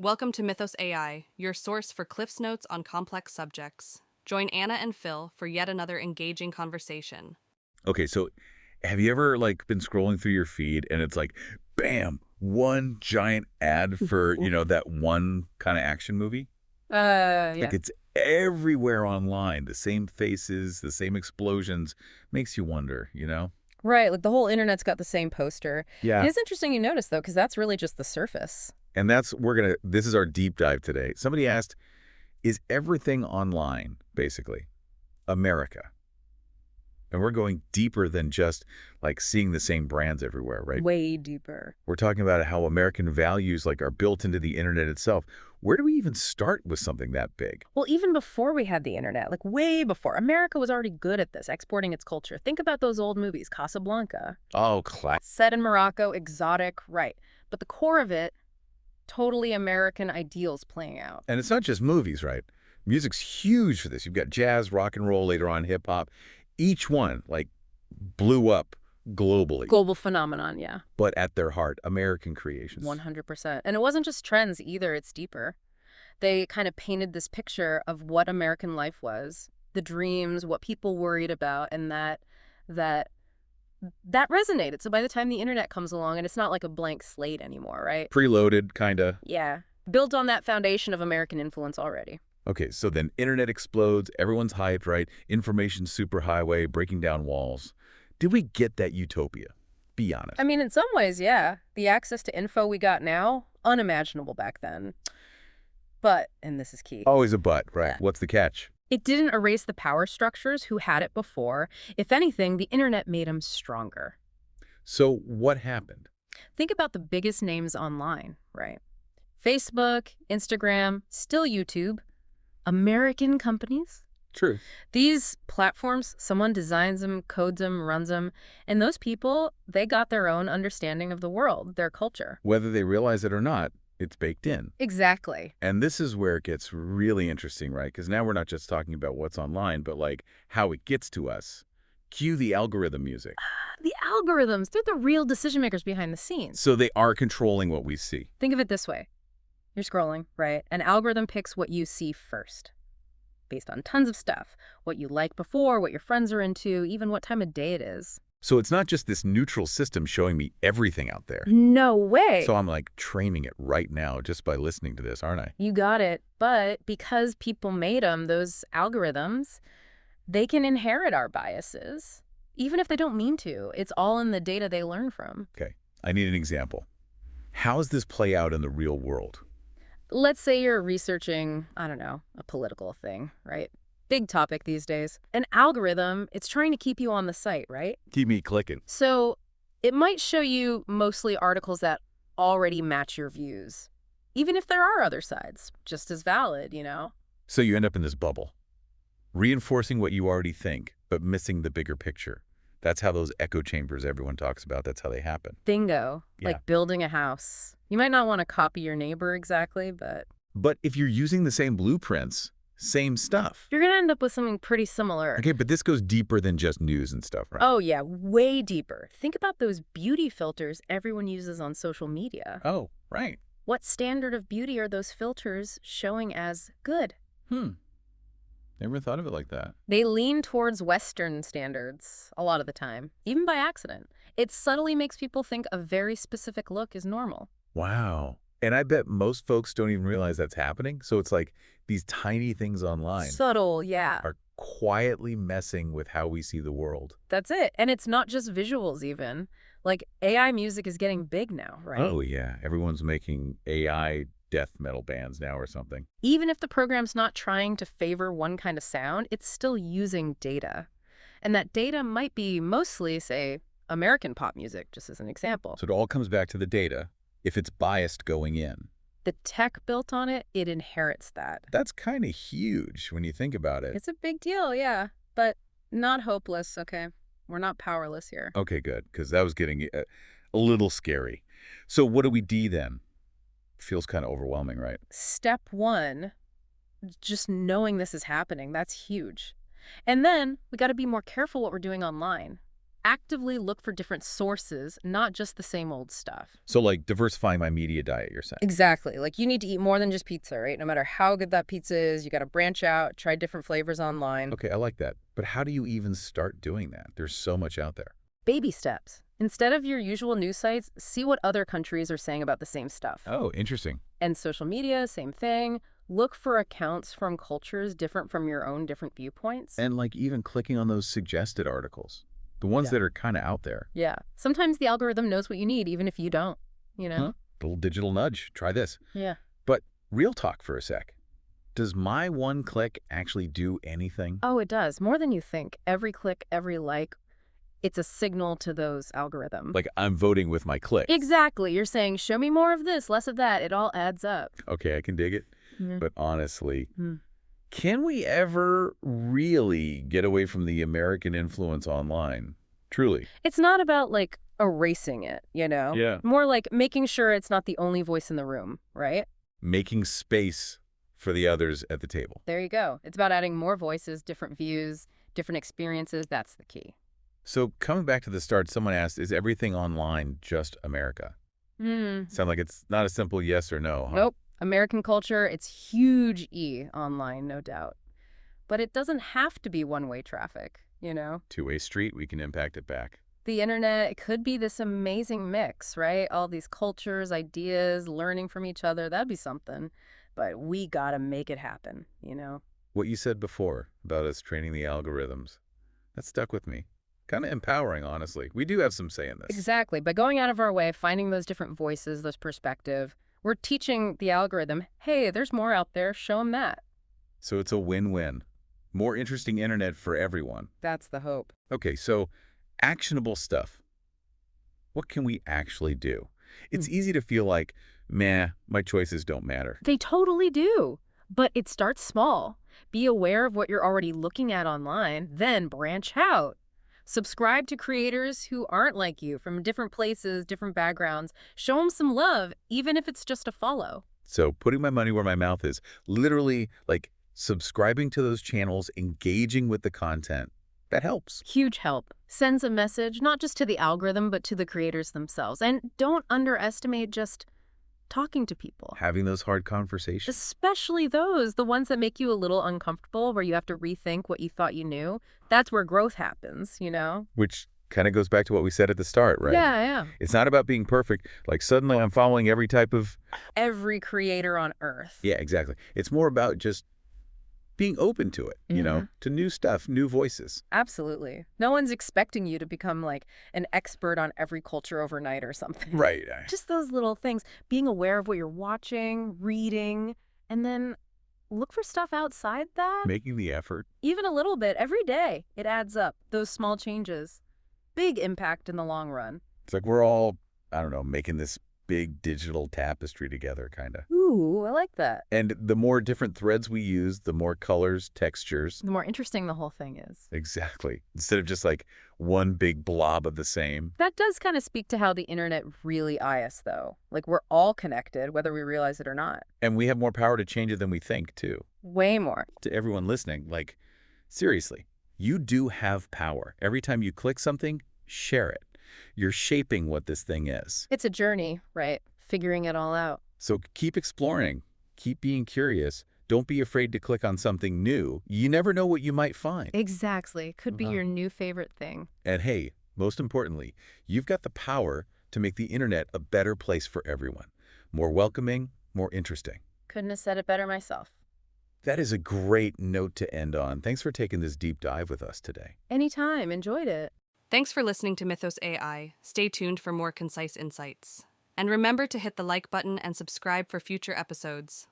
Welcome to Mythos AI, your source for Cliff's Notes on complex subjects. Join Anna and Phil for yet another engaging conversation. Okay, so have you ever been scrolling through your feed and it's like, bam, one giant ad for, that one kind of action movie? Yeah. It's everywhere online. The same faces, the same explosions. Makes you wonder. Right, like the whole internet's got the same poster. And Yeah. it's interesting you notice, though, because that's really just the surface. And this is our deep dive today. Somebody asked, is everything online, basically, America? And we're going deeper than just seeing the same brands everywhere, right? Way deeper. We're talking about how American values are built into the internet itself. Where do we even start with something that big? Well, even before we had the internet, like way before, America was already good at this, exporting its culture. Think about those old movies, Casablanca. Oh, class. Set in Morocco, exotic, right. But the core of it, totally American ideals playing out. And it's not just movies, right? Music's huge for this. You've got jazz, rock and roll, later on hip hop. Each one blew up globally, Global phenomenon, yeah. but at their heart, American creations. 100%. And it wasn't just trends either, it's deeper. They kind of painted this picture of what American life was, the dreams, what people worried about, and that resonated. So by the time the internet comes along, and it's not like a blank slate anymore, right? Preloaded, kind of. Yeah. Built on that foundation of American influence already. Okay, so then internet explodes, everyone's hyped, right? Information superhighway, breaking down walls. Did we get that utopia? Be honest. I mean, in some ways, yeah. The access to info we got now, unimaginable back then. But, and this is key, Always a but, right? Yeah. What's the catch? it didn't erase the power structures who had it before. If anything, the internet made them stronger. So what happened? Think about the biggest names online, right? Facebook, Instagram, still YouTube, American companies. True. These platforms, someone designs them, codes them, runs them, and those people, they got their own understanding of the world, their culture. Whether they realize it or not, it's baked in. Exactly. And this is where it gets really interesting, right? Because now we're not just talking about what's online, but how it gets to us. Cue the algorithm music. The algorithms, they're the real decision makers behind the scenes. So they are controlling what we see. Think of it this way. You're scrolling, right? An algorithm picks what you see first, based on tons of stuff. What you like before, what your friends are into, even what time of day it is. So it's not just this neutral system showing me everything out there. No way. So I'm training it right now just by listening to this, aren't I? You got it. But because people made them, those algorithms, they can inherit our biases, even if they don't mean to. It's all in the data they learn from. Okay, I need an example. How does this play out in the real world? Let's say you're researching, I don't know, a political thing, right? Big topic these days. An algorithm, it's trying to keep you on the site, right? Keep me clicking. So it might show you mostly articles that already match your views, even if there are other sides, just as valid, you know? So you end up in this bubble, reinforcing what you already think, but missing the bigger picture. That's how those echo chambers everyone talks about, that's how they happen. Bingo. Yeah. Like building a house. You might not want to copy your neighbor exactly, but But if you're using the same blueprints, same stuff. you're going to end up with something pretty similar. Okay, but this goes deeper than just news and stuff, right? Oh, yeah, way deeper. Think about those beauty filters everyone uses on social media. Oh, right. What standard of beauty are those filters showing as good? Never thought of it like that. They lean towards Western standards a lot of the time, even by accident. It subtly makes people think a very specific look is normal. Wow. And I bet most folks don't even realize that's happening. So it's these tiny things online Subtle, yeah. are quietly messing with how we see the world. That's it. And it's not just visuals even. Like AI music is getting big now, right? Oh, yeah. Everyone's making AI death metal bands now or something. Even if the program's not trying to favor one kind of sound, it's still using data. And that data might be mostly, say, American pop music, just as an example. So it all comes back to the data. If it's biased going in, The tech built on it, it inherits that. that's kind of huge when you think about it. It's a big deal, yeah. But not hopeless, okay? We're not powerless here. Okay, good, because that was getting a little scary. So what do we do then? Feels kind of overwhelming, right? Step one, just knowing this is happening, that's huge. And then we got to be more careful what we're doing online. Actively look for different sources, not just the same old stuff. So like diversifying my media diet, you're saying? Exactly. Like you need to eat more than just pizza, right? No matter how good that pizza is, you got to branch out, try different flavors online. Okay, I like that. But how do you even start doing that? There's so much out there. Baby steps. Instead of your usual news sites, see what other countries are saying about the same stuff. Oh, interesting. And social media, same thing. Look for accounts from cultures different from your own different viewpoints. And like even clicking on those suggested articles, the ones that are kind of out there. Yeah. Sometimes the algorithm knows what you need, even if you don't, you know? Huh? Little digital nudge. Try this. Yeah. But real talk for a sec. Does my one click actually do anything? Oh, it does. More than you think. Every click, every like, it's a signal to those algorithms. Like I'm voting with my click. Exactly. You're saying, show me more of this, less of that. It all adds up. Okay, I can dig it. But honestly, Mm. can we ever really get away from the American influence online? Truly. It's not about, like, erasing it, you know? Yeah. More like making sure it's not the only voice in the room, right? Making space for the others at the table. There you go. It's about adding more voices, different views, different experiences. That's the key. So coming back to the start, someone asked, is everything online just America? Sound like it's not a simple yes or no, huh? Nope. American culture, it's huge E online, no doubt. But it doesn't have to be one-way traffic, you know? Two-way street, we can impact it back. The internet could be this amazing mix, right? All these cultures, ideas, learning from each other. That'd be something. But we gotta make it happen, you know? What you said before about us training the algorithms, that stuck with me. Kind of empowering, honestly. We do have some say in this. Exactly. By going out of our way, finding those different voices, those perspectives, we're teaching the algorithm, hey, there's more out there, show them that. So it's a win-win. More interesting internet for everyone. That's the hope. Okay, so actionable stuff. What can we actually do? It's easy to feel like, meh, my choices don't matter. They totally do. But it starts small. Be aware of what you're already looking at online, then branch out. Subscribe to creators who aren't like you, from different places, different backgrounds. Show them some love, even if it's just a follow. So putting my money where my mouth is, literally like subscribing to those channels, engaging with the content, that helps. Huge help. Sends a message, not just to the algorithm, but to the creators themselves. And don't underestimate just talking to people. Having those hard conversations. Especially those, the ones that make you a little uncomfortable, where you have to rethink what you thought you knew. That's where growth happens, you know? Which kind of goes back to what we said at the start, right? Yeah. It's not about being perfect. Like suddenly I'm following every type of... Every creator on Earth. Yeah, exactly. It's more about just being open to it, you know, to new stuff, new voices. Absolutely. No one's expecting you to become like an expert on every culture overnight or something. Right. Just those little things. Being aware of what you're watching, reading, and then look for stuff outside that. Making the effort. Even a little bit every day. It adds up. Those small changes. Big impact in the long run. It's like we're all, I don't know, making this big digital tapestry together, kind of. Ooh, I like that. And the more different threads we use, the more colors, textures. The more interesting the whole thing is. Exactly. Instead of just like one big blob of the same. That does kind of speak to how the internet really eye us, though. Like, we're all connected, whether we realize it or not. And we have more power to change it than we think, too. Way more. To everyone listening, like, seriously, you do have power. Every time you click something, share it. You're shaping what this thing is. It's a journey, right? Figuring it all out. So keep exploring. Keep being curious. Don't be afraid to click on something new. You never know what you might find. Exactly. Could be your new favorite thing. And hey, most importantly, you've got the power to make the internet a better place for everyone. More welcoming, more interesting. Couldn't have said it better myself. That is a great note to end on. Thanks for taking this deep dive with us today. Anytime. Enjoyed it. Thanks for listening to Mythos AI. Stay tuned for more concise insights. And remember to hit the like button and subscribe for future episodes.